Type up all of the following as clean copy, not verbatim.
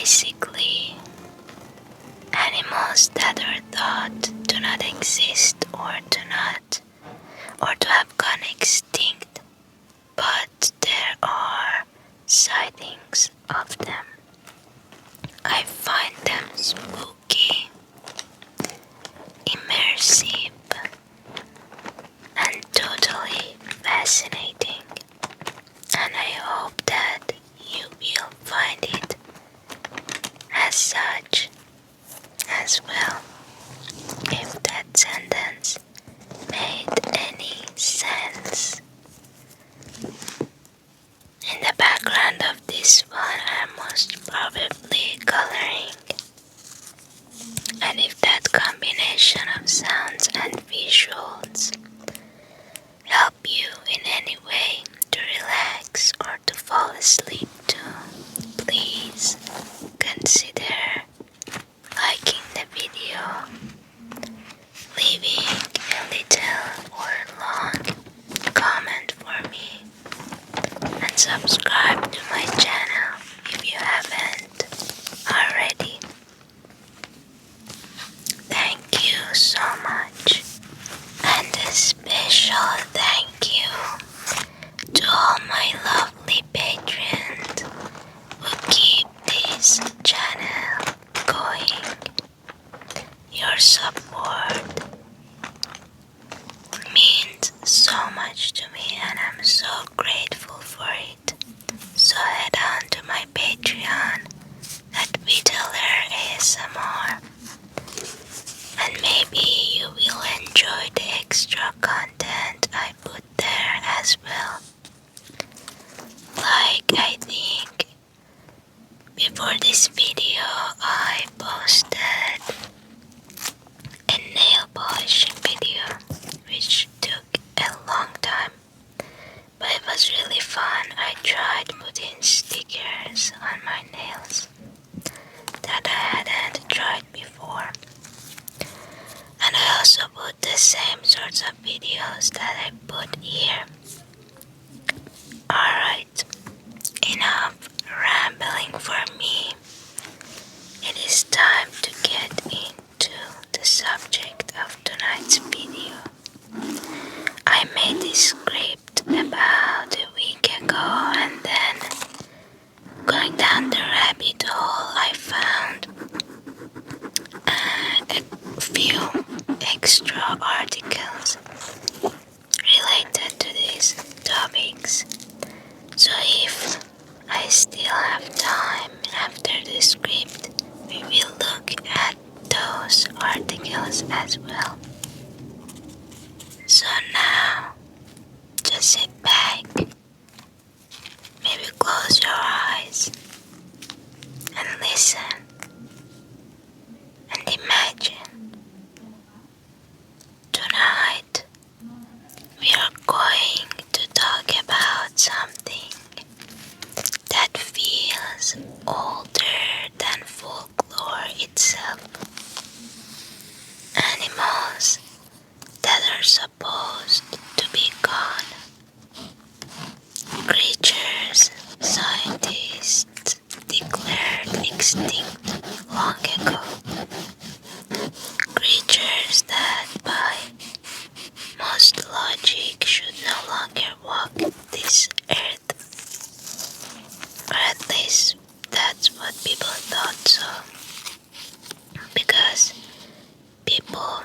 basically animals that are thought do not exist or to have gone extinct, but there are sightings of them. I find them spooky, immersive, and totally fascinating, and I hope that you will find it as such as well, if that sentence made any sense. In the background of this one, I'm most probably coloring, and if that combination of sounds and visuals help you in any way to relax or to fall asleep to, please consider liking the video, leaving a little or long comment for me, and subscribe to my channel if you haven't already. Thank you so much, and a special thank you to all my lovely patrons who keep this channel going. Your support means so much to me, and I'm so grateful for it. So head on to my Patreon at Whittler ASMR, and maybe you will enjoy the extra content I put there as well. Like, I think before this video I posted a nail polishing video, which took a long time, but it was really fun. I tried putting stickers on my nails that I hadn't tried before, and I also put the same sorts of videos that I put here. Alright, enough rambling for me. It is time to get into the subject of tonight's video. I made this script about a week ago, and then going down the rabbit hole I found a few extra articles related to these topics. So if I still have time after the script, we will look at those articles as well. So now, just sit back, maybe close your eyes, and listen, and imagine. Tonight, we are going to talk about something that feels older than folklore itself. Animals that are supposed to be gone. Creatures scientists declared extinct long ago. Creatures that by most logic should no longer walk this earth. Or at least that's what people thought so. Because people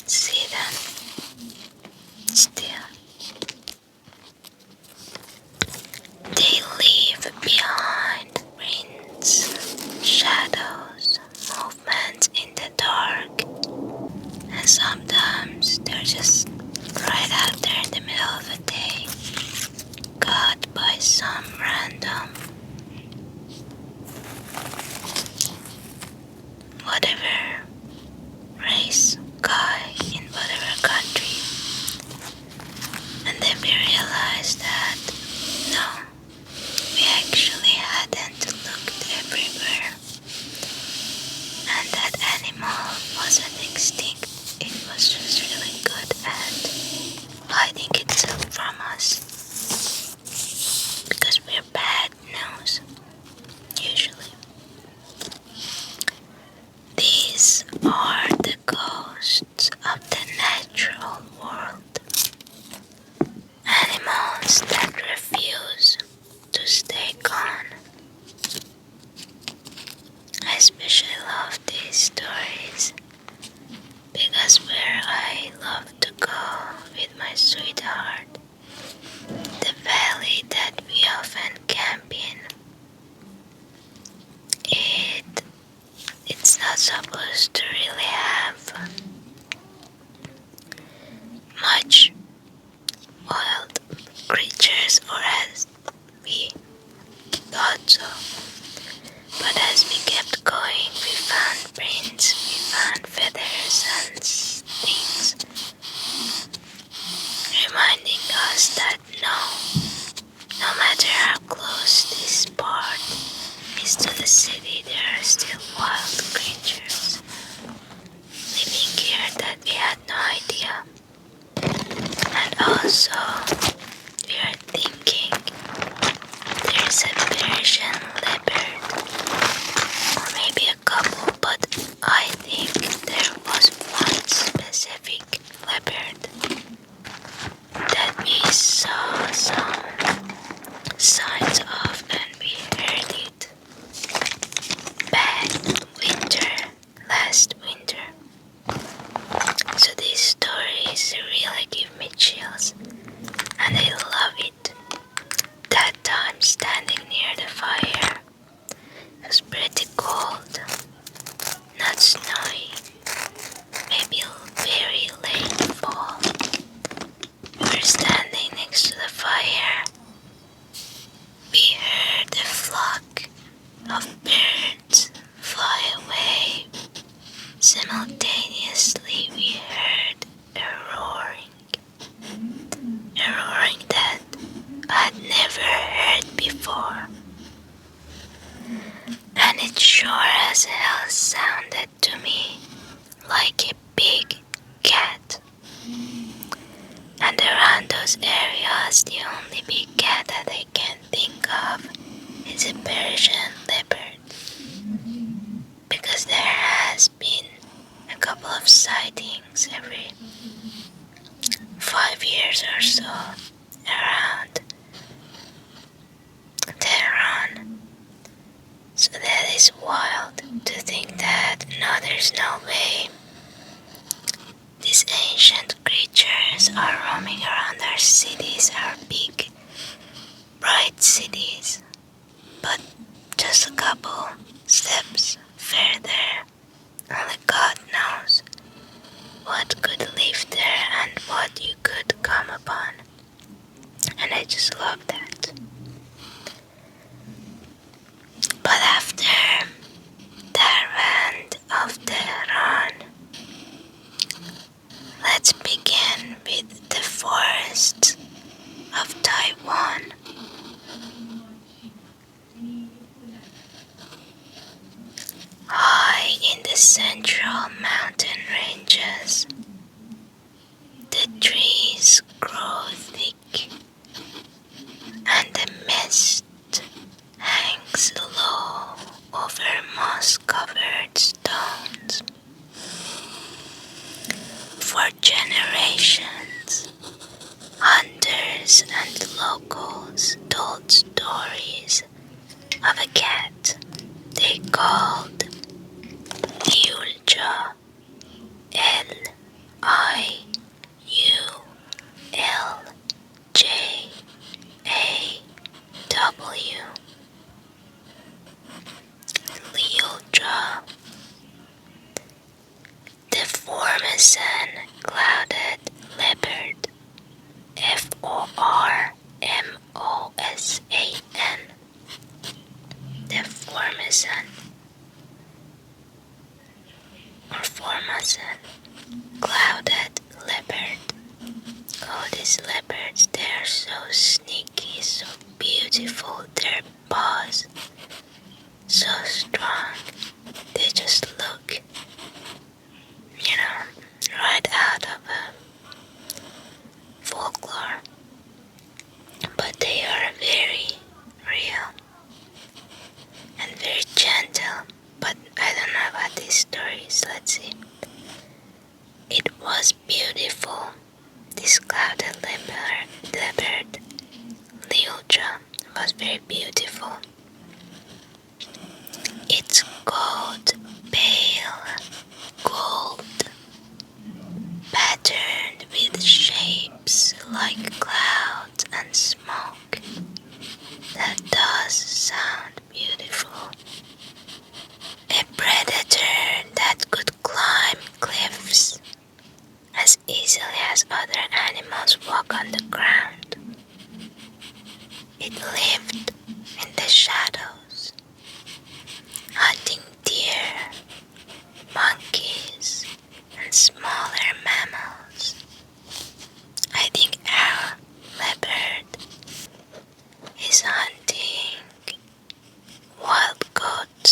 see them still. They leave behind prints, city there are still wild creatures living here that we had no idea. And also, we are thinking there's a Persian leopard, or maybe a couple, but I think there was one specific leopard that we saw some signs of, and we heard it back last winter. So these stories really give me chills, and I love it. That time standing near the fire, it was pretty cold, not snowy, maybe very late fall. We were standing next to the fire. We heard a flock of birds fly away. Simultaneously, we heard a roaring that I'd never heard before. And it sure as hell sounded to me like a big cat. And around those areas, the only big cat that I can think of is a Persian leopard. Because there has been a couple of sightings every 5 years or so around Tehran. So that is wild to think that no, there's no way these ancient creatures are roaming around our cities, our big, bright cities. But just a couple steps further, only God knows what could live there and what you could come upon. And I just love that. But after Tarvand of Tehran, let's begin with the forests of Taiwan. High in the central mountain ranges, the trees grow thick and the mist hangs low over moss-covered stones. For generations, hunters and locals told stories of a cat they called Liulja, Liuljaw. Liulja. The Formosan clouded leopard, Formosan. The Formosan clouded leopard. Oh, these leopards, they are so sneaky, so beautiful. Their paws, so strong. They just look, right out of a folklore. But they are very real and very gentle. But I don't know about these stories. Let's see. It was beautiful. This clouded leopard, Liulja, was very beautiful. Its coat pale gold, patterned with shapes like clouds and smoke. That does sound beautiful. A predator that could climb cliffs as easily as other animals walk on the ground. It lived in the shadows, hunting deer, monkeys, and smaller mammals. I think our leopard is hunting wild goat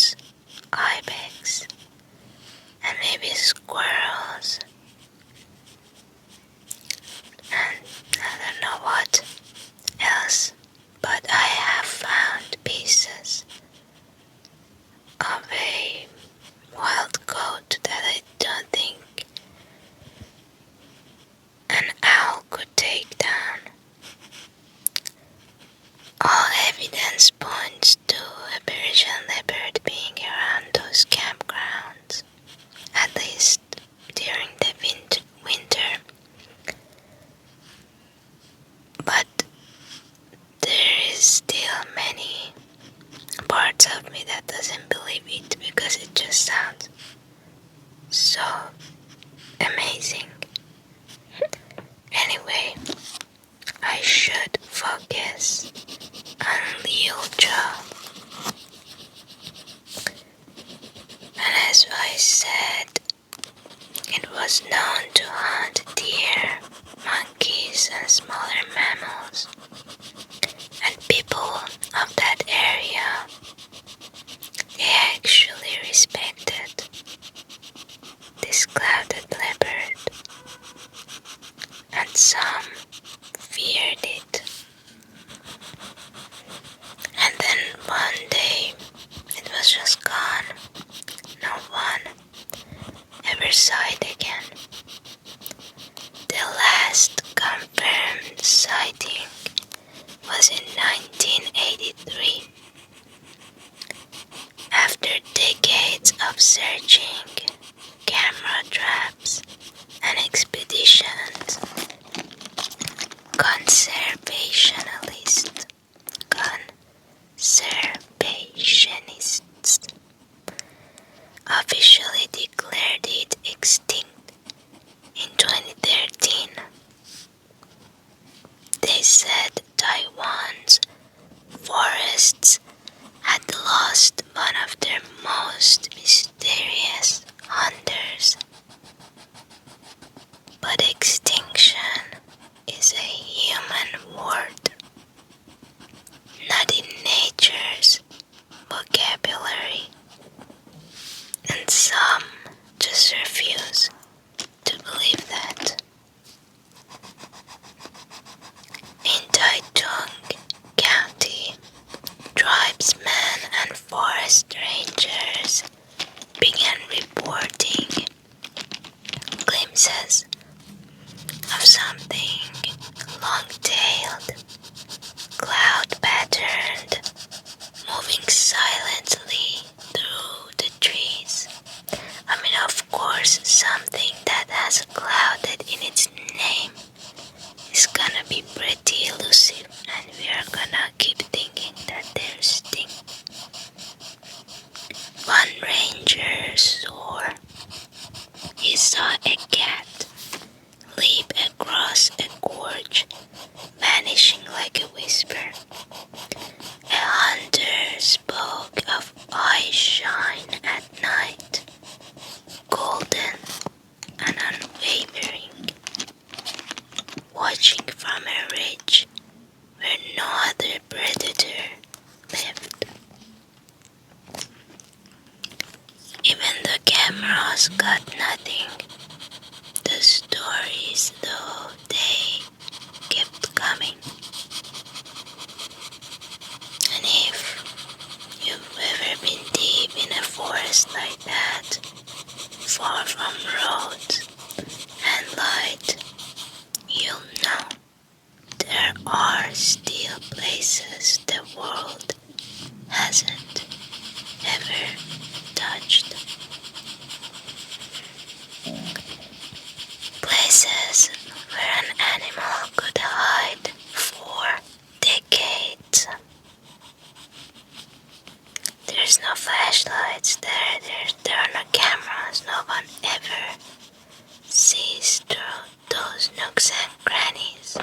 evidence points to a Persian leopard being around those campgrounds, at least during the winter. But there is still many parts of me that doesn't believe it because it just sounds so amazing. Anyway, I should focus on Liuja. And as I said, it was known to hunt deer, monkeys, and smaller mammals. And people of that area, they actually respected this clouded leopard, and some feared it. And then one day, it was just gone. No one ever saw it again. The last confirmed sighting was in 1983. After decades of searching, camera traps, and expeditions, conservationists officially declared it extinct in 2013. They said Taiwan's forests had lost one of their most mysterious hunters. But extinction is a human word, not in nature's vocabulary, and some just refuse to believe that. In Taitung County, tribesmen and forest rangers began reporting glimpses of something long-tailed, cloud-patterned, moving silently through the trees. I mean, of course, something that has a cloud in its name is gonna be pretty elusive, and we are gonna keep thinking that there's things. One ranger swore he saw a cat leap across a gorge, vanishing like a whisper. A hunter spoke of eyes shine at night, golden and unwavering, watching from a ridge where no other predator lived. Even the cameras got nothing. The stories, though, they kept coming. And if you've ever been deep in a forest like that, far from roads and light, you'll know there are still places the world hasn't ever touched. Places where an animal could hide for decades. There's no flashlights there, there are no cameras, no one ever sees through those nooks and crannies.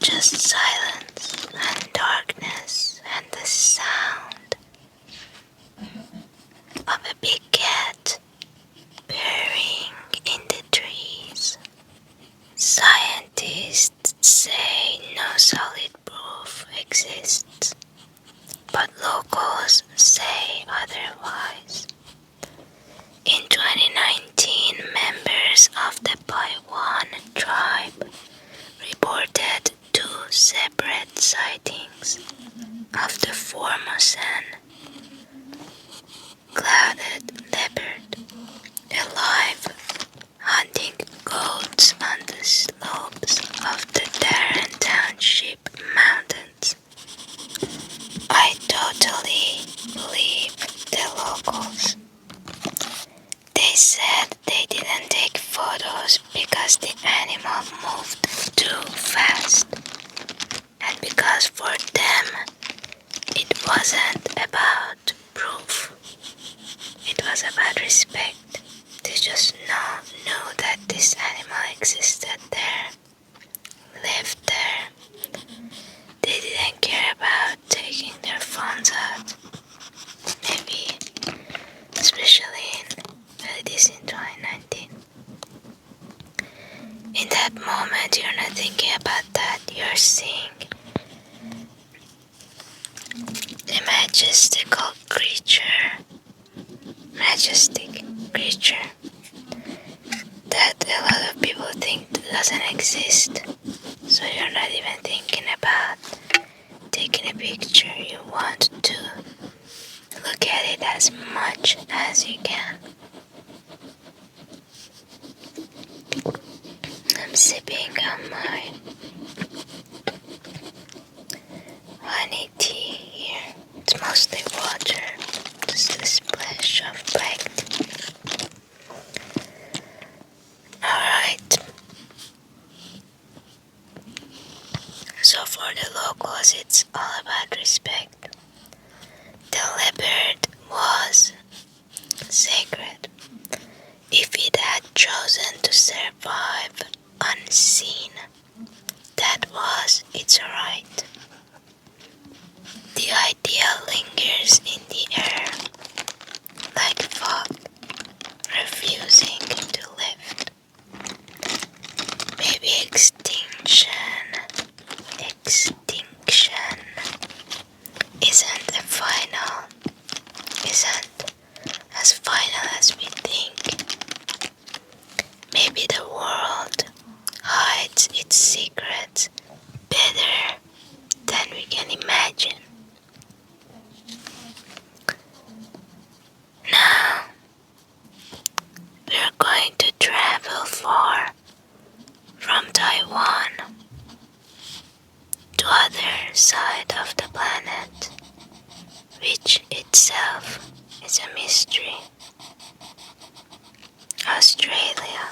Just silence and darkness and the sound of a big cat purring in the trees. Scientists say no solid proof exists, but locals say otherwise. In 2019, members of the Paiwan tribe reported 2 separate sightings of the Formosan clouded leopard, alive, hunting goats on the slopes of the Tarrant Township mountains for them, it wasn't about proof. It was about respect. They just knew that this animal existed there, lived there. They didn't care about taking their phones out. Maybe, especially in 2019. In that moment, you're not thinking about that. You're seeing a majestic creature that a lot of people think doesn't exist. So you're not even thinking about taking a picture. You want to look at it as much as you can. I'm sipping on my honey tea here. It's mostly water, just a splash of black tea. Alright. So for the locals, it's all about respect. The leopard was sacred. If it had chosen to survive unseen, that was its right. The idea lingers in the air, like fog, refusing to lift. Maybe extinction isn't as final as we think. Maybe the world hides its secrets better than we can imagine. Now, we're going to travel far from Taiwan to other side of the planet, which itself is a mystery. Australia,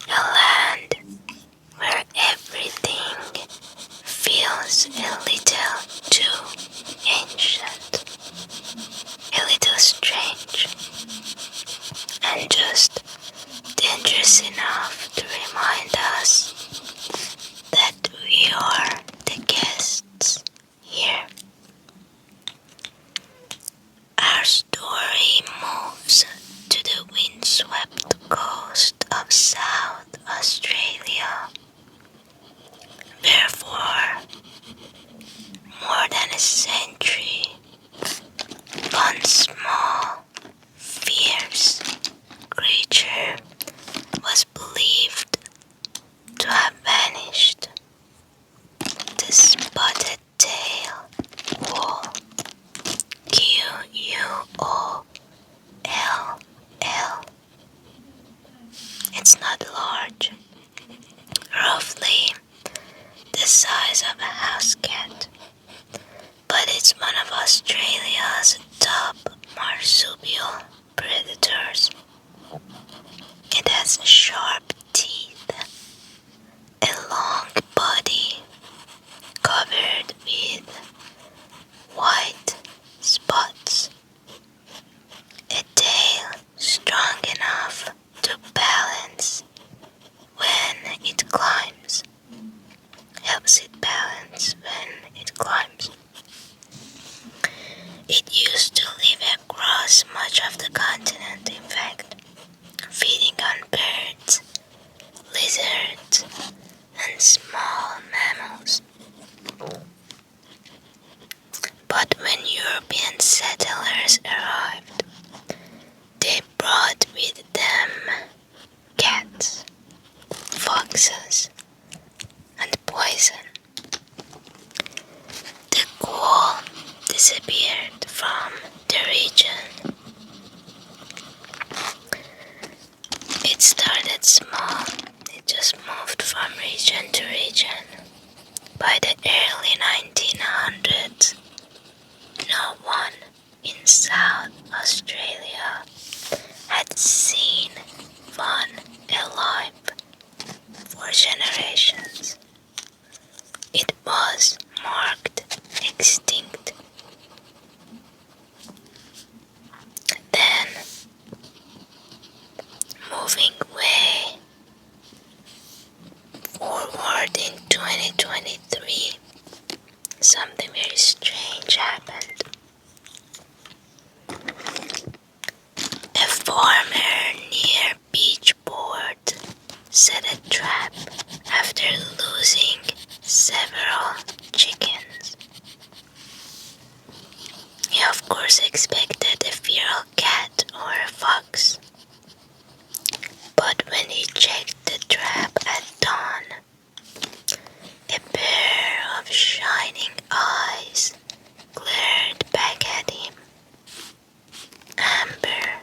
a land where everything feels a little too ancient, a little strange, and just dangerous enough to remind us that we are the guests here. Our story moves to the windswept coast of South Australia, where for more than a century, one small, fierce creature was believed to have vanished. The spotted tail wall, Quoll. It's not large, roughly the size of a house cat, but it's one of Australia's top marsupial predators. It has sharp teeth, a long body covered with white spots, a tail strong enough to balance when it climbs, helps it balance when it climbs. It used to live across much of the continent, in fact, feeding on birds, lizards, and small mammals. But when European settlers arrived, they brought with them cats, foxes, and poison. The quoll disappeared from the region. It started small. It just moved from region to region. By the early 1900s, no one in South Australia had seen one alive for generations. It was was marked extinct. Then, moving way forward in 2023, something very strange happened. A farmer near Beachport set a trap after losing several chickens. He of course expected a feral cat or a fox, but when he checked the trap at dawn, a pair of shining eyes glared back at him, amber,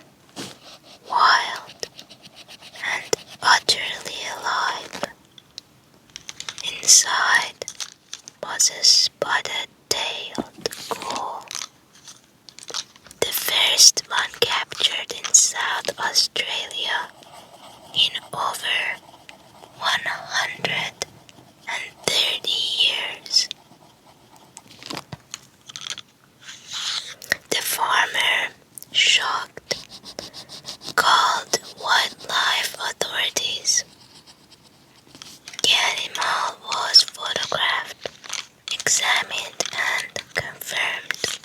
wild, and utterly alive. Inside was a spotted-tailed gull, the first one captured in South Australia in over 130 years. The farmer, shocked, called wildlife authorities. The animal was photographed, examined, and confirmed.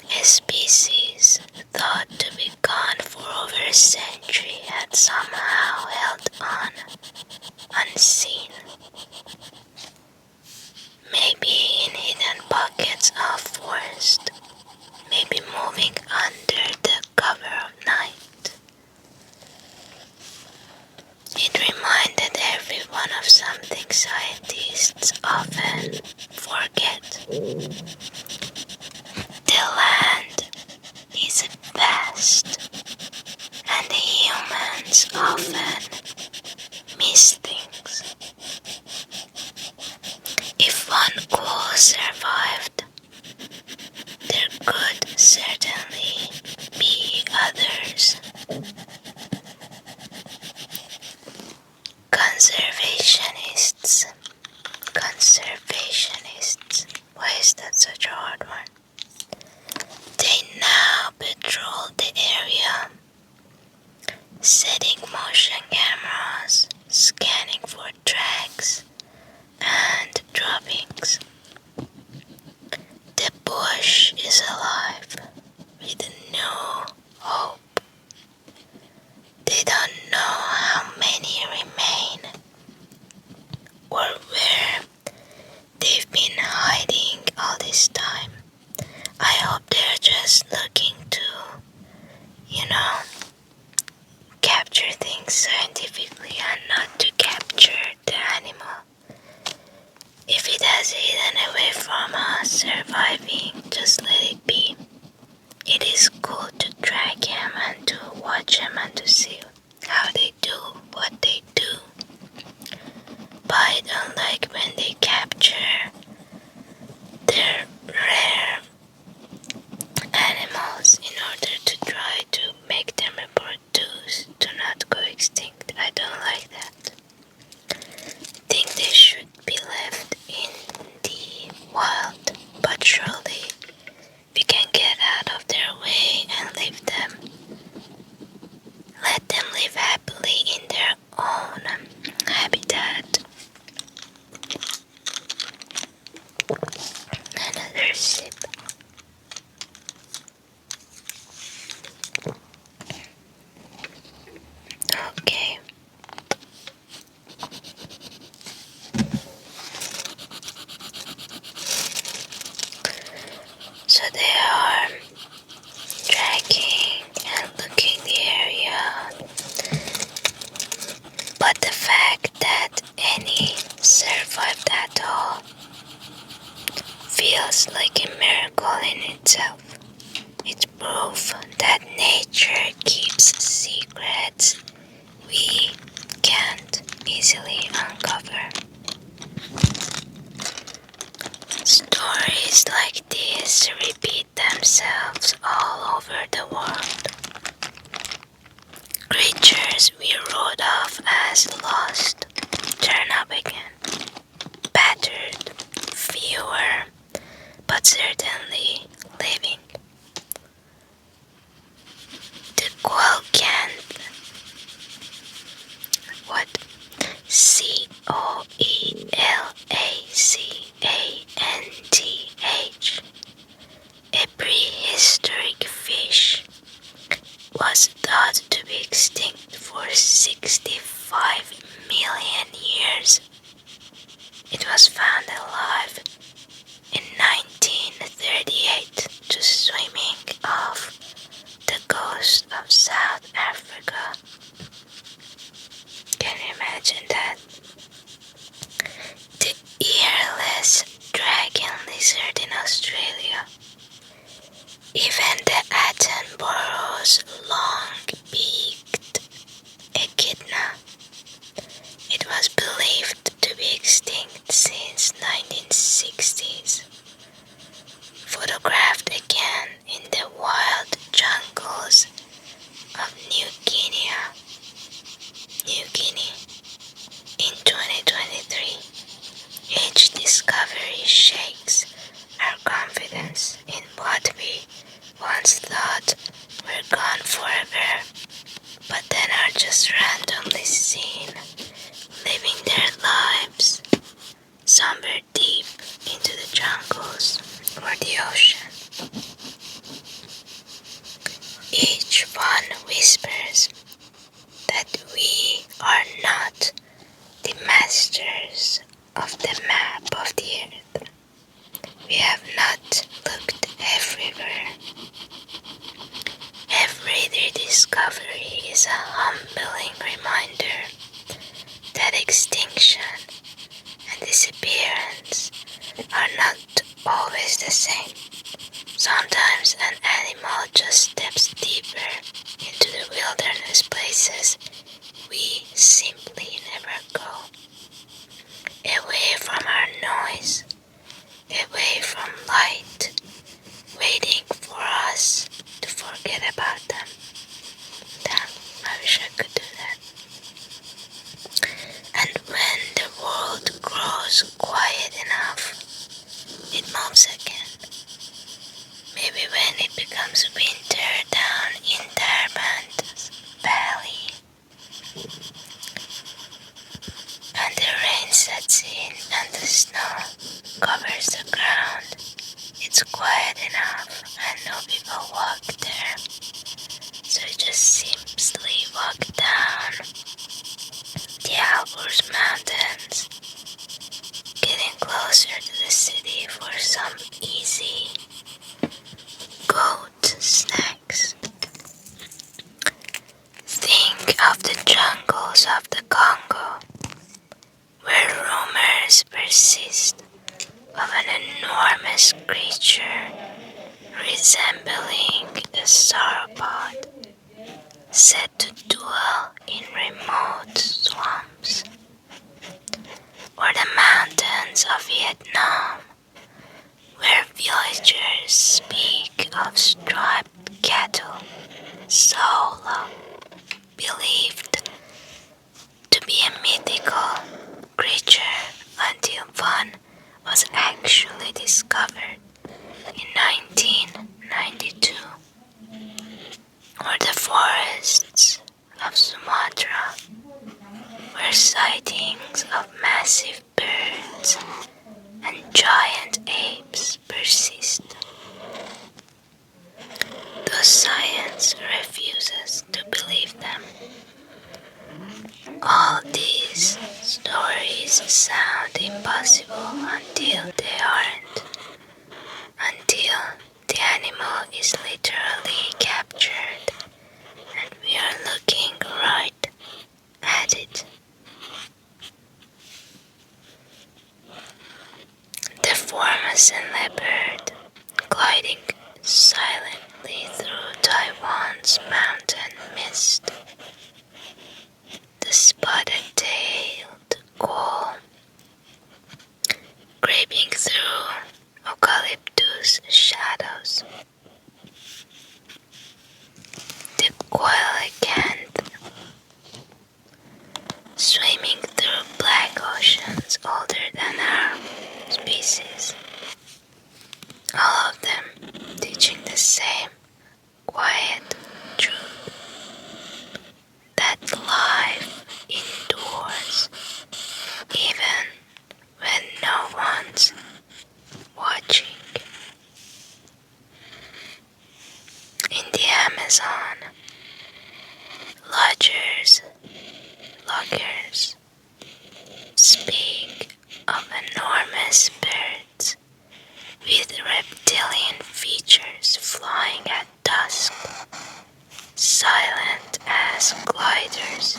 A species thought to be gone for over a century had somehow held on unseen, maybe in hidden pockets of forest, maybe moving under the cover of night. It reminded everyone of something scientists often forget. The land is vast, and humans often miss things. If one gull survived, there could certainly be others. Conservationists, why is that such a hard one? They now patrol the area, setting motion cameras, scanning for tracks and droppings. The bush is alive with no hope. They don't know how many remain or where they've been hiding all this time. I hope they're just looking to, capture things scientifically and not to capture the animal. If it has hidden away from us surviving, just let it be. It is cool to track him and to watch him and to see how they do what they do. But I don't like when they capture their rare animals in order to try to make them reproduce, to not go extinct. I don't like that. I think they should be left in the wild, but surely we can get out of their way and leave them. Let them live happily in their own habitat. Another sip. Okay. So they are tracking and looking the area, but the fact that any survived at all feels like a miracle in itself. It's proof that nature keeps secrets we can't easily uncover. Stories like this repeat themselves all over the world. Creatures we wrote off as lost turn up again. rediscovery shakes our confidence in what we once thought were gone forever, but then are just randomly seen, living their lives somewhere deep into the jungles or the ocean. Each one whispers that we are not the masters of the map of the earth. We have not looked everywhere. Every rediscovery is a humbling reminder that extinction and disappearance are not always the same. Sometimes an animal just steps deeper into the wilderness places we simply never go. Away from our noise, away from light, waiting for us to forget about them. Damn, I wish I could do that. And when the world grows quiet enough, it moves again. Maybe when it becomes winter down in Darban's valley, and the rain sets in and the snow covers the ground, it's quiet enough and no people walk there, so you just simply walk down the Alborz Mountains, getting closer to the city for some easy goat snacks. Think of the jungles of the Congo, where rumors persist of an enormous creature resembling a sauropod said to dwell in remote swamps, or the mountains of Vietnam, where villagers speak of striped cattle, solo, believed to be a mythical creature until one was actually discovered in 1992, or the forests of Sumatra, where sightings of massive birds and giant apes persist. Though science refuses to believe them. All these stories sound impossible until they aren't. Until the animal is literally captured and we are looking right at it. The Formosan leopard gliding silently through Taiwan's mountain mist. The spotted-tailed gull creeping through eucalyptus shadows. The coelacanth swimming through black oceans older than our species. All of them teaching the same quiet truth, that life endures even when no one's watching. In the Amazon, loggers speak of enormous birds with reptilian features flying at dusk, silent as gliders.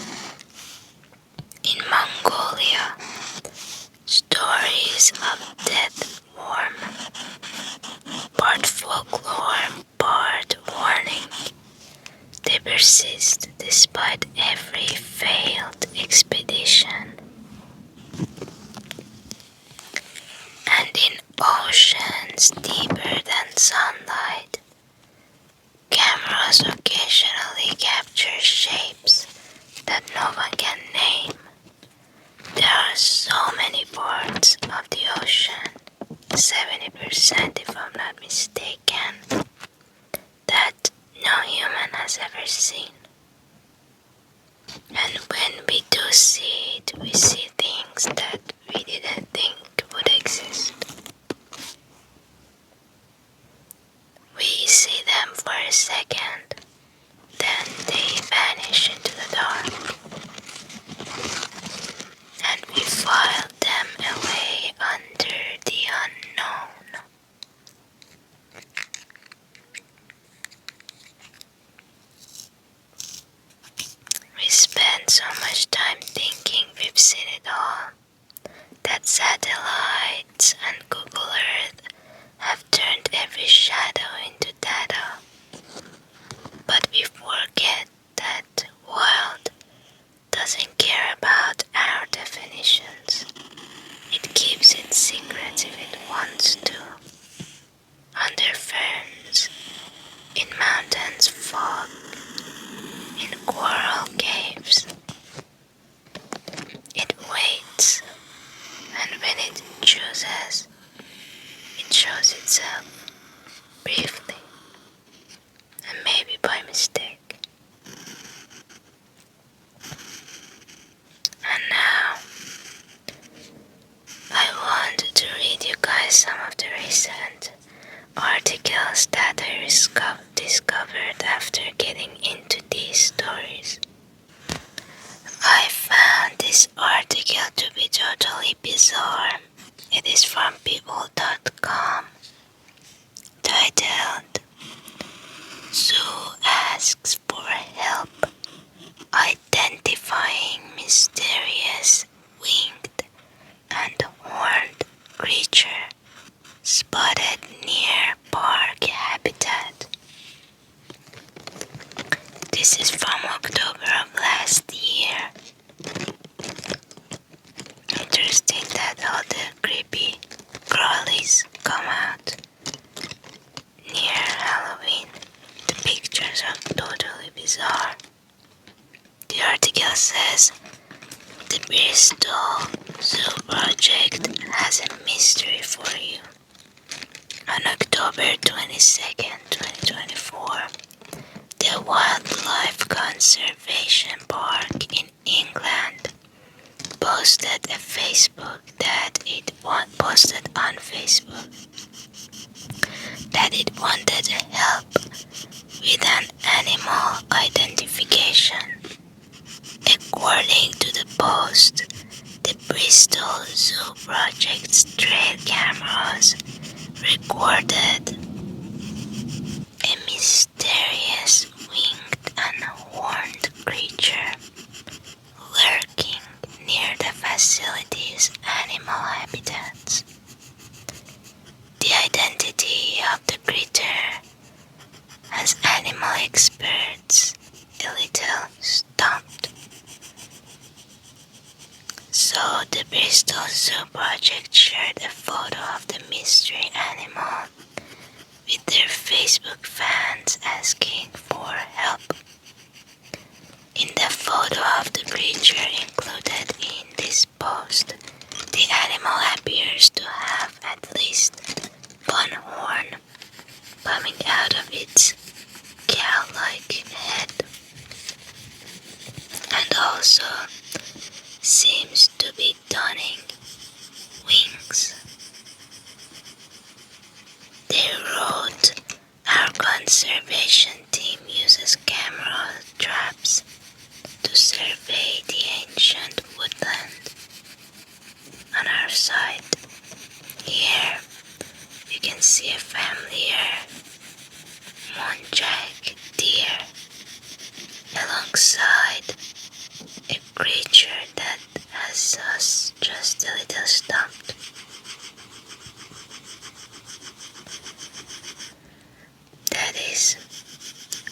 In Mongolia, stories of death warm, part folklore, part warning. They persist despite every failed expedition. And in oceans deeper than sunlight, cameras occasionally capture shapes that no one can name. There are so many parts of the ocean 20%, if I'm not mistaken, that no human has ever seen. And when we do see it, we see things that we didn't think would exist. We see them for a second, then they vanish into the dark, and we file them away under the unknown. We spend so much time thinking we've seen it all, that satellites and Google Earth have turned every shadow into data. But we forget that the world doesn't care about our definitions. It keeps its secrets if it wants to. Under ferns, in mountains fog, in coral caves. It waits, and when it chooses, it shows itself briefly, and maybe by mistake. And now, I want to read you guys some of the recent articles that I discovered after getting into these stories. I found this article to be totally bizarre. It is from people.com, titled "Zoo asks for help identifying mysterious winged and horned creature spotted near park habitat." This is from October of last year. Interesting that all the creepy crawlies come out near Halloween. The pictures are totally bizarre. The article says, "The Bristol Zoo Project has a mystery for you." On October 22nd, 2024, the Wildlife Conservation Park in England posted on Facebook that it wanted help with an animal identification. According to the post, the Bristol Zoo Project's trail cameras recorded a mysterious winged and horned creature lurking near the facility's animal habitats. The identity of the creature has animal experts a little stumped. So the Bristol Zoo Project shared a photo of the mystery animal with their Facebook fans asking for help. In the photo of the creature included in this post, the animal appears to have at least one horn coming out of its cow-like head, and also seems to be donning wings. They wrote, "Our conservation team uses camera traps to survey the ancient woodland. On our site, here you can see a familiar muntjac deer alongside a creature that has us just a little stumped." That is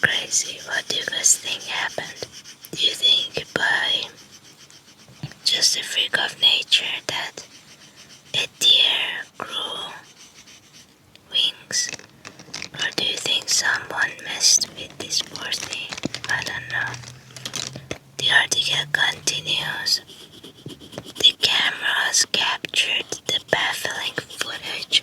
crazy. What do you guys think happened? Do you think by just a freak of nature that a deer grew wings? Or do you think someone messed with this poor thing? I don't know. The article continues. The cameras captured the baffling footage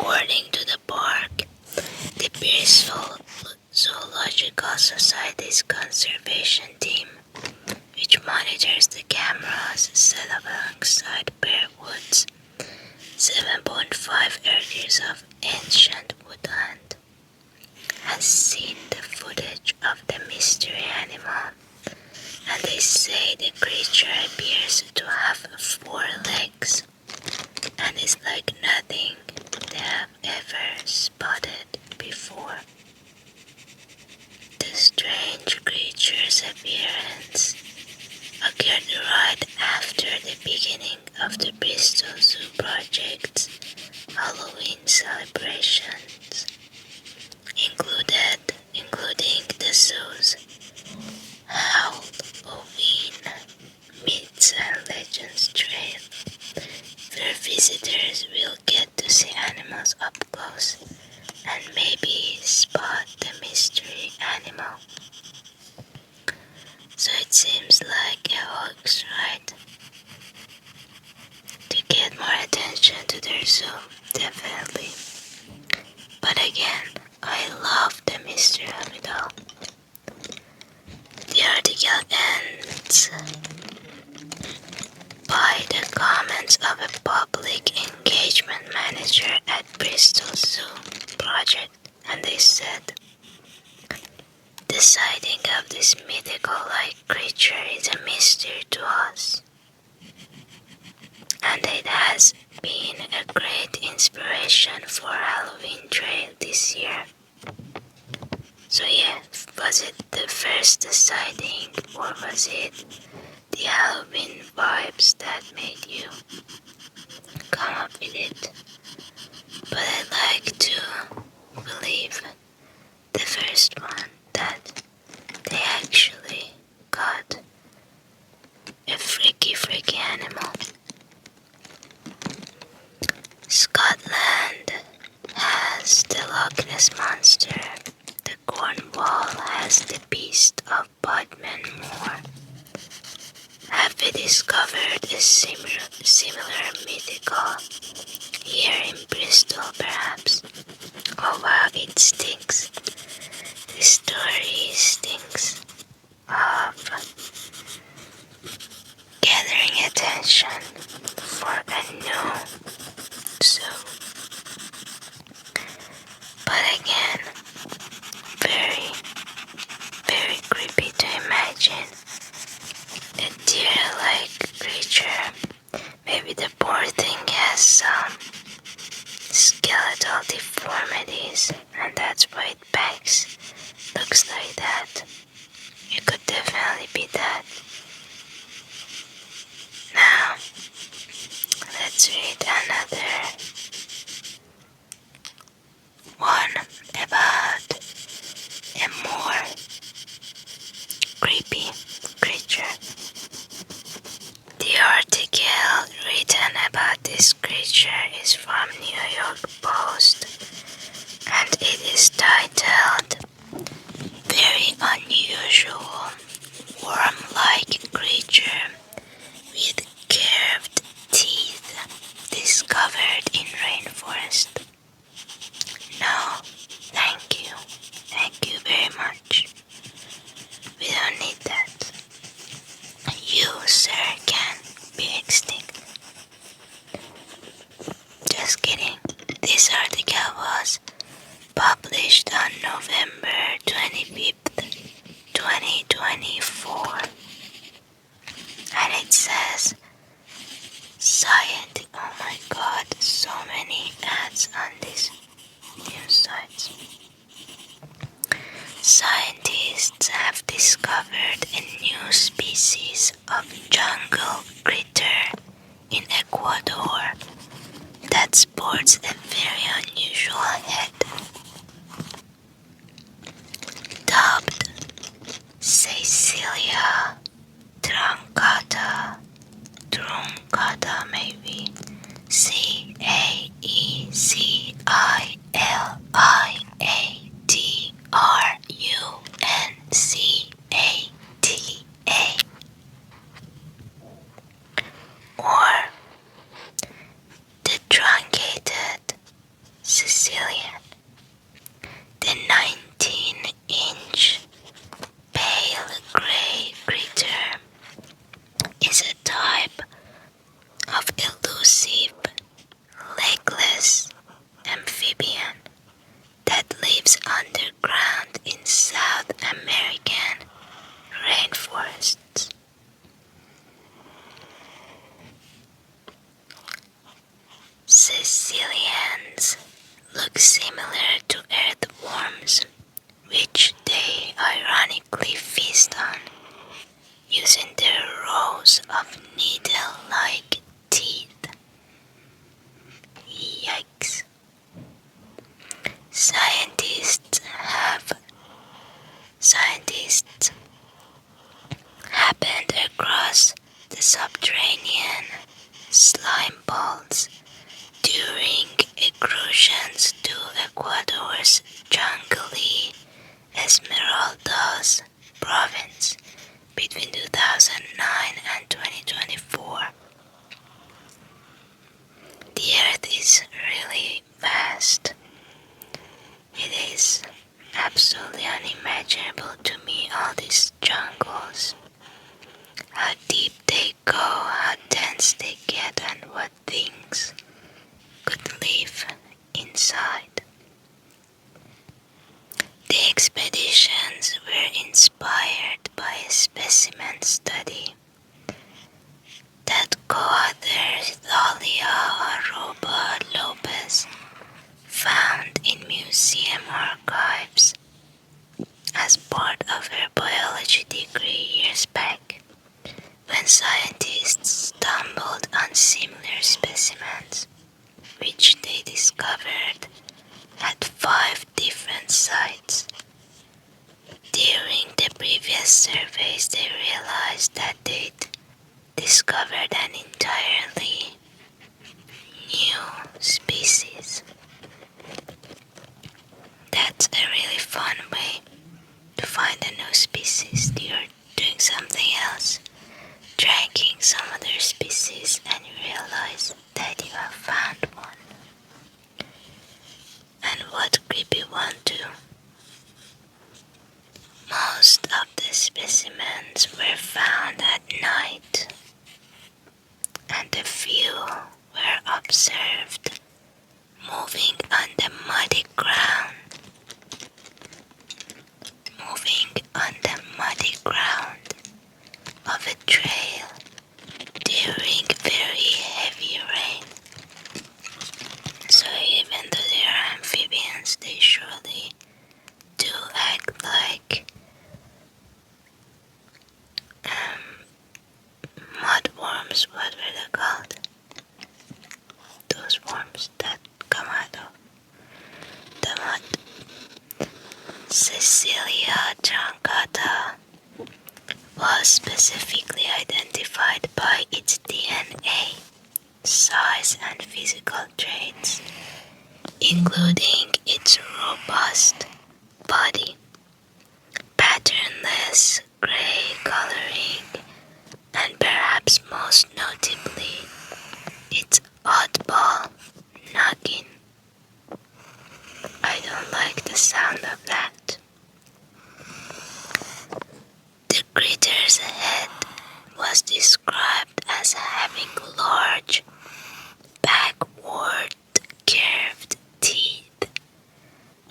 According to the park, the Bristol Zoological Society's conservation team, which monitors the cameras set up alongside Bear Woods, 7.5 acres of ancient woodland, has seen the footage of the mystery animal, and they say the creature appears to have 4 legs and is like nothing they have ever spotted before. The strange creature's appearance occurred right after the beginning of the Bristol Zoo project's Halloween celebrations, including the zoo's Halloween Myths and Legends trail, where visitors will get to see animals up close and maybe spot the mystery animal. So it seems like a hoax, right? To get more attention to their zoo, definitely. But again, I love the mystery of it all. The article ends by the comments of a public engagement manager at Bristol Zoo project, and they said, "The sighting of this mythical-like creature is a mystery to us, and it has been a great inspiration for Halloween trail this year." So yeah, was it the first sighting, or was it the Halloween vibes that made you come up with it? But I like to believe the first one, that they actually got a freaky animal. Scotland has the Loch Ness Monster. The Cornwall has the Beast of Bodmin Moor. Have we discovered a similar mythical here in Bristol, perhaps? Oh wow, it stinks. The story stinks of gathering attention for a new zoo. But again, very, very creepy to imagine a deer-like creature. Maybe the poor thing has some skeletal deformities, and that's why it backs. Looks like that. It could definitely be that. Now, let's read another one about a more creepy creature. The article written about this creature is from New York Post, and it is titled "Very Unusual Worm-like Creature with Curved Teeth Discovered in Rainforest." No, thank you. Thank you very much. We don't need that. You, sir, can be extinct. Just kidding. This article was published on November 25th, 2024. And it says, oh my god, so many ads on these news sites. Scientists have discovered a new species of jungle critter in Ecuador that sports a very unusual head. Dubbed Cecilia truncata maybe, CAECILIATRUNCATA, or the truncated look similar to earthworms, which they ironically feast on, using their rows of needle-like teeth. Yikes. Scientists happened across the subterranean slime balls during excursions to Ecuador's jungly Esmeraldas province between 2009 and 2024. The Earth is really vast. It is absolutely unimaginable to me, all these jungles. How deep they go, how dense they get, and what things could live inside. The expeditions were inspired by a specimen study that co-author Thalia Aroba Lopez found in museum archives as part of her biology degree years back, when scientists stumbled on similar specimens, which they discovered at 5 different sites. During the previous surveys, they realized that they'd discovered an entirely new species. That's a really fun way to find a new species. You're doing something else, tracking some other species, and you realize that you have found one. And what creepy one too. Most of the specimens were found at night, and a few were observed moving on the muddy ground. Of a trail during very heavy rain. So even though they are amphibians, they surely do act like mudworms. What were they called? Those worms that come out of the mud. Cecilia truncata was specifically identified by its DNA, size, and physical traits, including its robust body, patternless gray coloring, and perhaps most notably, its oddball noggin. I don't like the sound of that. The critter's head was described as having large, backward curved teeth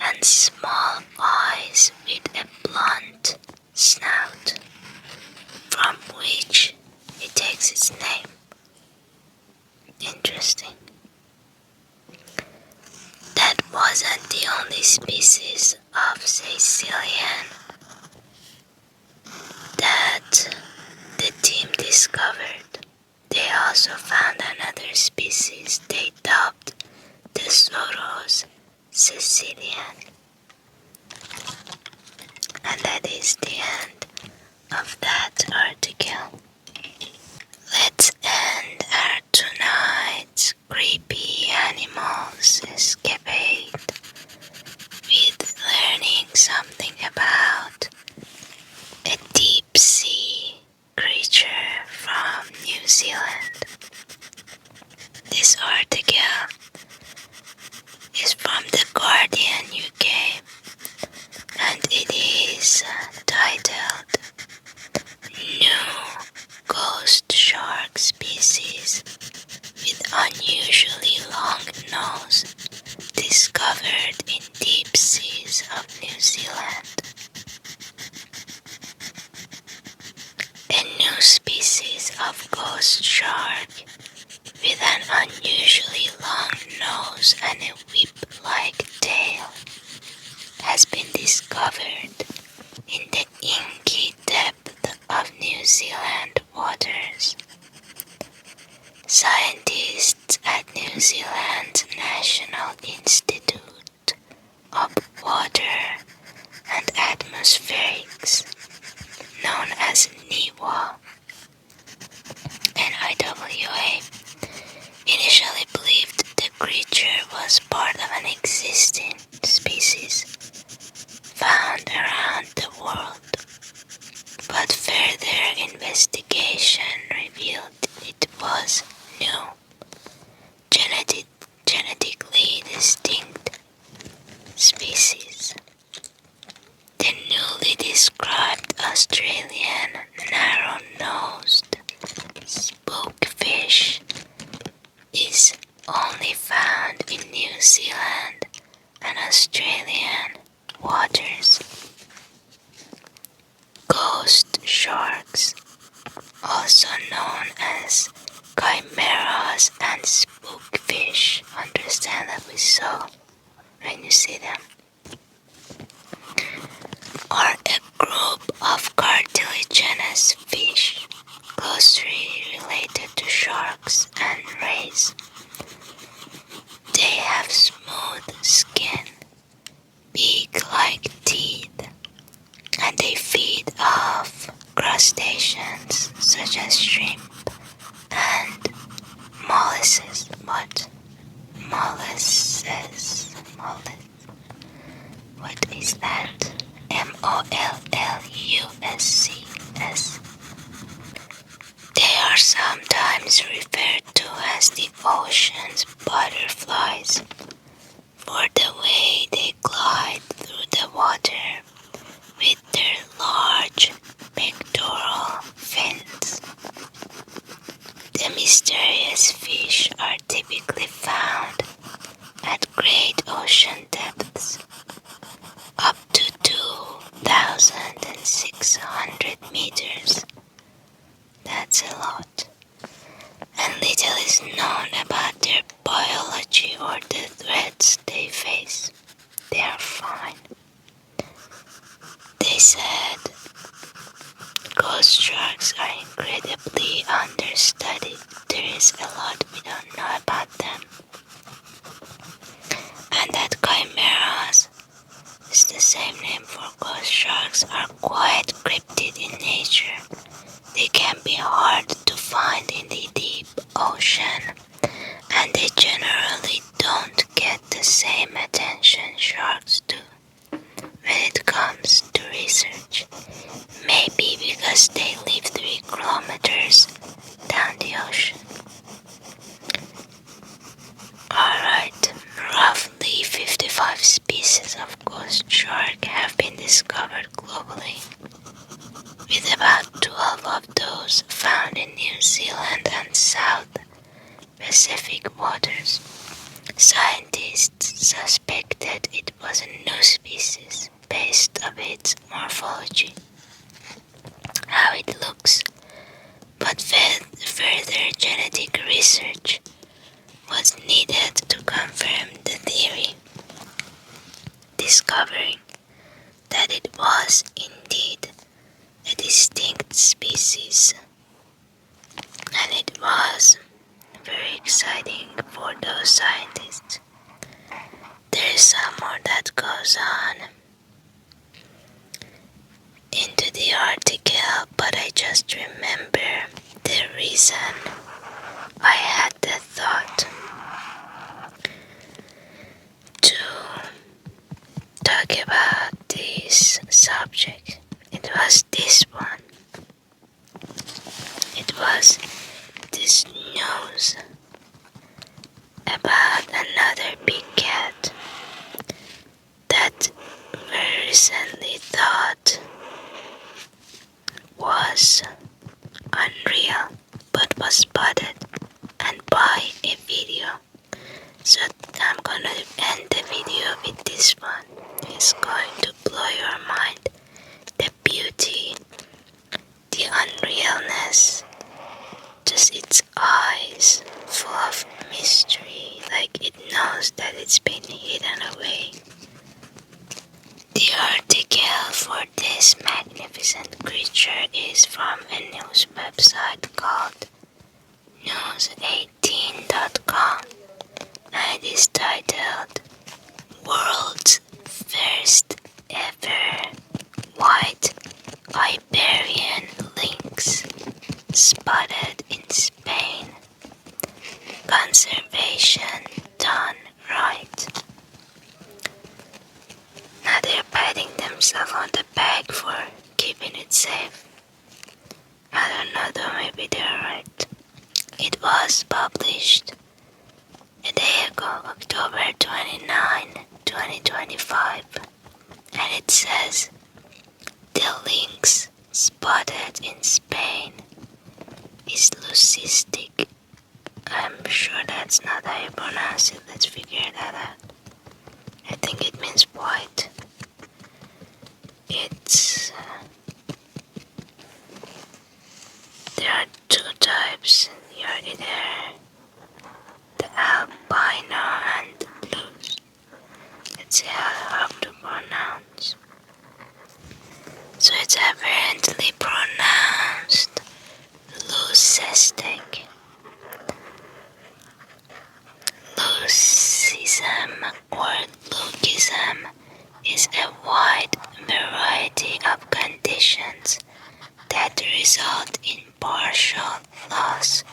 and small eyes with a blunt snout, from which it takes its name. Interesting. That wasn't the only species of Sicilian that the team discovered. They also found another species they dubbed the Soros Sicilian. And that is the end of that article. Let's end our tonight's creepy animals escapade with learning something about a deep sea creature from New Zealand. This article is from The Guardian UK, and it is titled New Ghost Shark Species with Unusually Long Nose Discovered in Deep Seas of New Zealand. A new species of ghost shark with an unusually long nose and a whip-like tail has been discovered in the inky depth of New Zealand waters. Scientists at New Zealand's National Institute of Water and Atmospherics, known as NIWA, NIWA, initially believed the creature was part of an existing species found around the world, but further investigation revealed it was new, genetically distinct species. The newly described Australian narrow-nosed spookfish is only found in New Zealand and Australian waters. Ghost sharks, also known as chimeras and spookfish, understandably so when you see them, are a group of cartilaginous fish closely related to sharks and rays. They have smooth skin, beak-like teeth, and they feed off crustaceans such as shrimp and mollusks. What is that? molluscs. They are sometimes referred to as the ocean's butterflies for the way they glide through the water with their large pectoral fins. The mysterious fish are typically found at great ocean depths, up to 2,600 meters. That's a lot. And little is known about their biology or the threats they face. They are fine. They said ghost sharks are incredibly understudied. There is a lot we don't know about them. And that chimeras is the same name for ghost sharks are quite cryptid in nature. They can be hard to find in the deep ocean, and they generally don't get the same attention sharks do when it comes to research. Maybe because they live 3 kilometers down the ocean. Alright, roughly 55 species of ghost shark have been discovered globally, with about 12 of those found in New Zealand and South Pacific waters. Scientists suspected it was a new species based on its morphology, how it looks, but further genetic research was needed to confirm the theory, discovering that it was indeed a distinct species, and it was very exciting for those scientists. There is some more that goes on into the article, but I just remember the reason I had the thought to talk about this subject. It was this one. It was this news about another big cat that very recently thought was unreal, but was spotted and by a video. So I'm gonna end the video with this one. It's going to blow your mind. The beauty, the unrealness, just its eyes full of mystery, like it knows that it's been hidden away. The article for this magnificent creature is from a news website called news18.com, and it is titled World's First Ever White Iberian Lynx Spotted in Spain. Conservation done right. Now they're patting themselves on the back for keeping it safe. I don't know though, maybe they're right. It was published a day ago, October 29, 2025, and it says, the lynx spotted in Spain is leucistic. I'm sure that's not how you pronounce it. Let's figure that out. I think it means white. There are two types. You're either the albino and the loose. Let's see how to pronounce. So it's apparently pronounced leucistic. Leucism or leucism is a wide variety of conditions that result in partial loss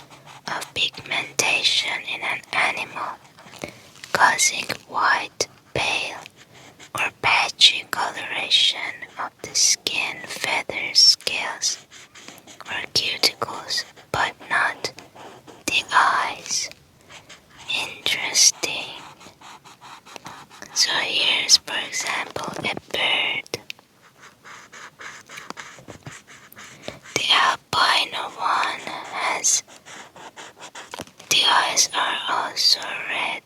of pigmentation in an animal, causing white, pale, or patchy coloration of the skin, feathers, scales, or cuticles, but not the eyes. Interesting. So here's, for example, a bird. The albino one the eyes are also red.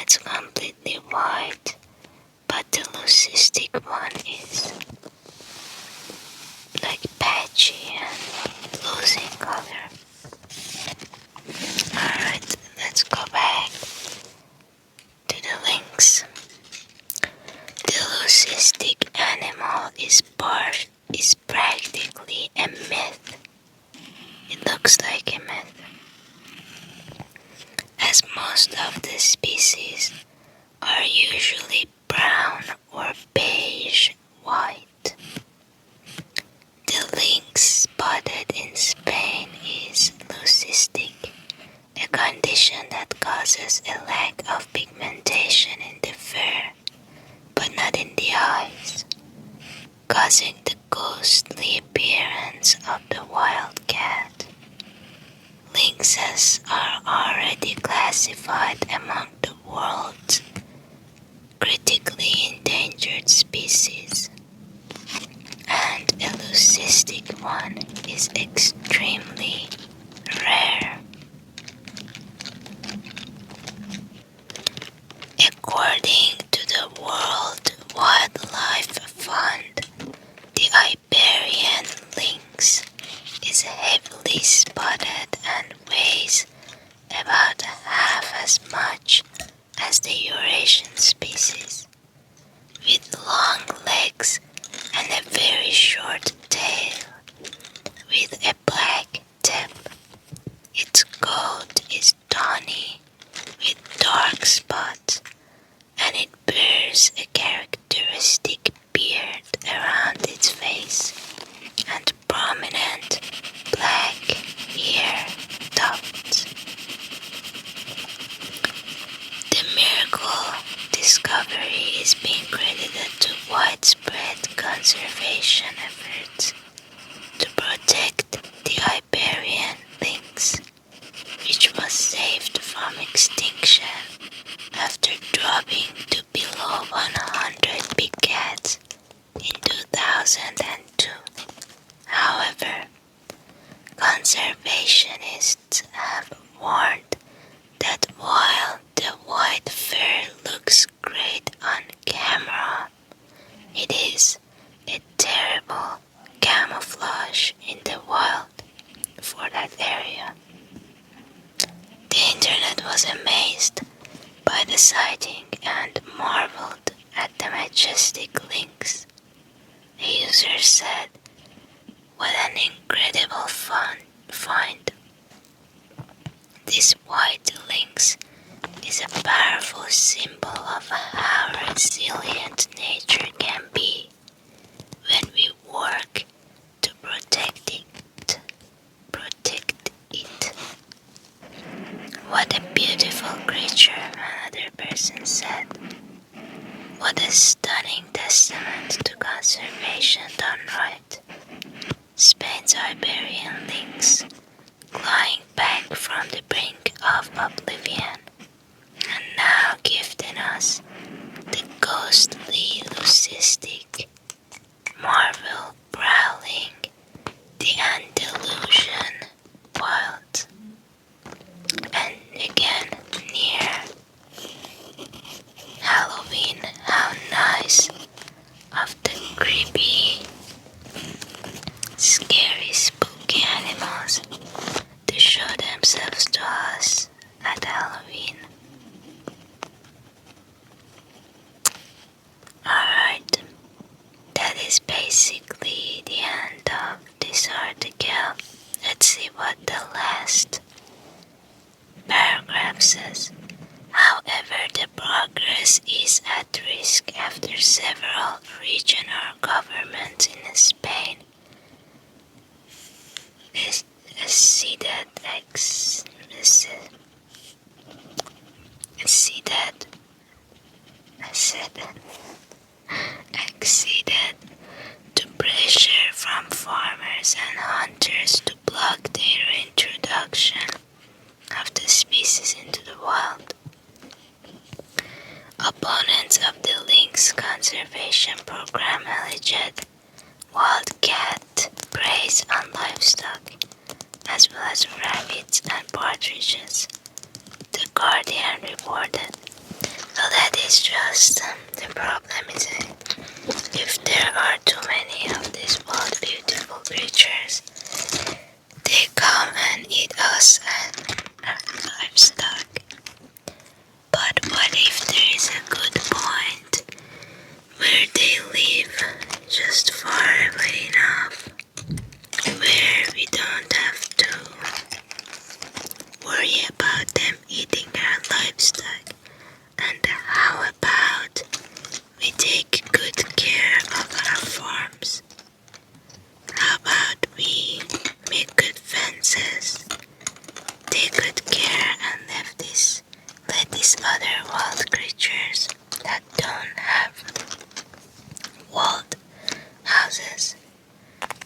It's completely white, but the leucistic one is like patchy and losing color. Alright, let's go back to the lynx. The leucistic animal is practically a myth. It looks like a myth, as most of the species are usually brown or beige white. The lynx spotted in Spain is leucistic, a condition that causes a lack of pigmentation in the fur, but not in the eyes, causing the ghostly appearance of the wild cat. Lynxes are already classified among the world's critically endangered species, and a leucistic one is extremely rare. According to the World Wildlife Fund, the Iberian lynx is heavily spotted and weighs about half as much as the Eurasian species, with long legs and a very short tail, with a black tip. Its coat is tawny with dark spots, and it bears a characteristic beard around its face and prominent black ear tufts. The miracle discovery is being credited to widespread conservation efforts to protect the Iberian lynx, which was saved from extinction after dropping to below 100 big cats in 2002. However, conservationists have warned that while the white fur looks great on camera, it is a terrible camouflage in the wild for that area. The internet was amazed amazing and marveled at the majestic lynx. A user said, "What an incredible find. This white lynx is a powerful symbol of how resilient nature can be when we work to protect it. What a beautiful creature," another person said. "What a stunning testament to conservation done right. Spain's Iberian lynx, flying back from the brink of oblivion, and now gifting us the ghostly leucistic marvel prowling the Andalusian wild." And again, near Halloween, how nice of the creepy, scary, spooky animals to show themselves to us at Halloween. Alright, that is basically the end of this article. Let's see what the last paragraph says. "However, the progress is at risk after several regional governments in Spain acceded to pressure from farmers and hunters to block their introduction of the species into the wild. Opponents of the lynx conservation program alleged wildcat preys on livestock, as well as rabbits and partridges," The Guardian reported. So that is just the problem, is it? If there are too many of these wild, beautiful creatures, they come and eat us and our livestock. But what if there is a good point where they live just far away enough where we don't have to worry about them eating our livestock? And how about we take good care of our farms? How about we make good fences, take good care, and let these other wild creatures that don't have walled houses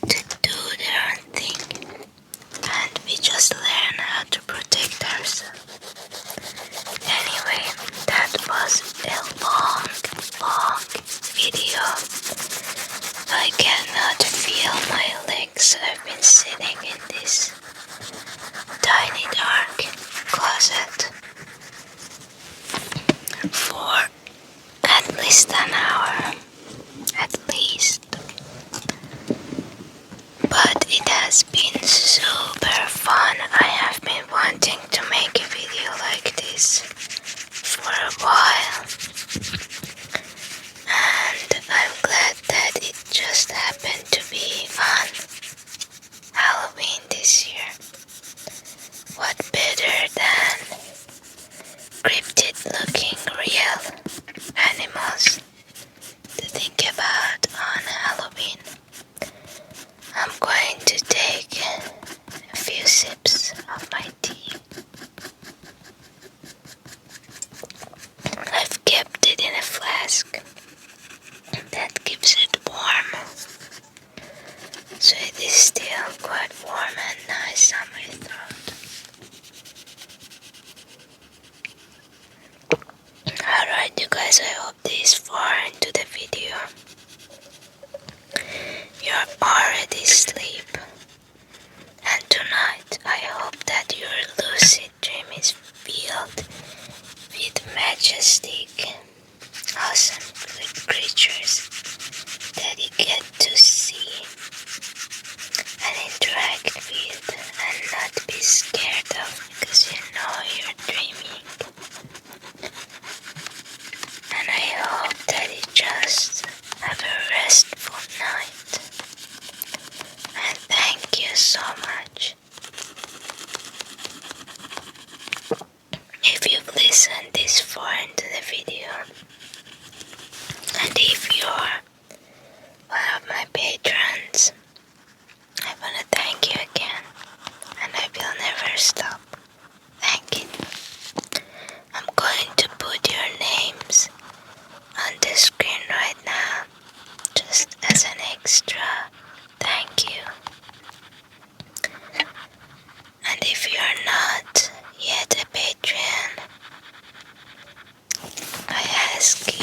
to do their own thing, and we just learn how to protect ourselves. Anyway, that was a long video. I cannot feel my legs. I've been sitting in this tiny dark closet for at least an hour. At least. But it has been super fun. I have been wanting to make a video like this for a while, and I'm glad that it just happened to be on Halloween this year. What better than cryptid looking real animals to think about on Halloween? I'm going to take a few sips of my tea. I've kept it in a flask that keeps it warm, so it is still quite warm and nice on my throat. Alright, you guys, I hope this far into the video you're already asleep, and tonight I hope that your lucid dream is filled with majestic, awesome creatures that you get to see and interact with and not be scared of because you know you're dreaming. rescue